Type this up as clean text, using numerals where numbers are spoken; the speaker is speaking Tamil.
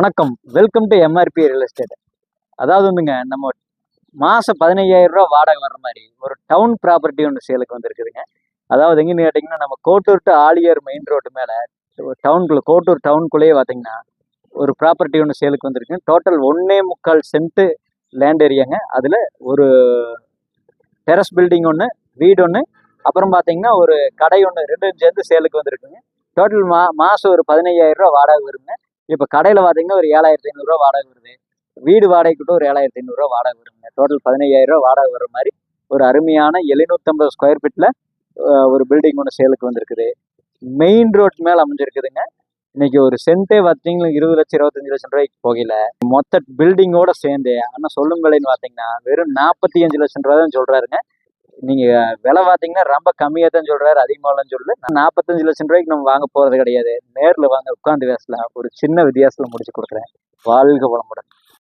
வணக்கம், welcome to MRP real estate. அதாவது வந்துங்க, நம்ம மாதம் 15,000 ரூபா வாடகை வர்ற மாதிரி ஒரு டவுன் ப்ராப்பர்ட்டி ஒன்று சேலுக்கு வந்திருக்குதுங்க. அதாவது எங்கன்னு கேட்டிங்கன்னா, நம்ம Kottur to Aliyar main road மேலே டவுனுக்குள்ளே, கோட்டூர் டவுனுக்குள்ளேயே பார்த்தீங்கன்னா ஒரு ப்ராப்பர்ட்டி ஒன்று சேலுக்கு வந்திருக்கு. டோட்டல் 1.25 சென்ட்டு லேண்ட் ஏரியாங்க. அதில் ஒரு டெரஸ் பில்டிங் ஒன்று, வீடு ஒன்று, அப்புறம் பார்த்தீங்கன்னா ஒரு கடை ஒன்று, ரெண்டும் சேர்ந்து சேலுக்கு வந்திருக்குங்க. டோட்டல் மாதம் ஒரு 15,000 ரூபா வாடகை வருங்க. இப்போ கடையில் பார்த்தீங்கன்னா ஒரு 7,500 ரூபா வாடகை வருது. வீடு வாடகைக்கிட்ட ஒரு 7,500 ரூபா வாடகை வருங்க. டோட்டல் 15,000 ரூபா வாடகை வர மாதிரி ஒரு அருமையான 750 ஸ்கொயர் ஃபீட்டில் ஒரு பில்டிங் ஒன்று சேலுக்கு வந்திருக்குது. மெயின் ரோட் மேலே அமைஞ்சிருக்குதுங்க. இன்னைக்கு ஒரு சென்ட்டே பார்த்தீங்கன்னா 20 லட்சம் 25 லட்சம் ரூபாய்க்கு போகல. மொத்த பில்டிங்கோட சேர்ந்து ஆனால் சொல்லும் விலைன்னு பார்த்தீங்கன்னா வெறும் 45 லட்சம் ரூபா தான் சொல்றாருங்க. நீங்க விலை பார்த்தீங்கன்னா ரொம்ப கம்மியாக தான் சொல்றாரு, அதிகமாகலாம் சொல்லல. 45 லட்சம் ரூபாய்க்கு நம்ம வாங்க போறது கிடையாது. நேரில் வாங்க, உட்காந்து பேசலாம். ஒரு சின்ன வித்தியாசத்தில் முடிச்சு கொடுக்குறேன். வாழ்க வளமுடன்.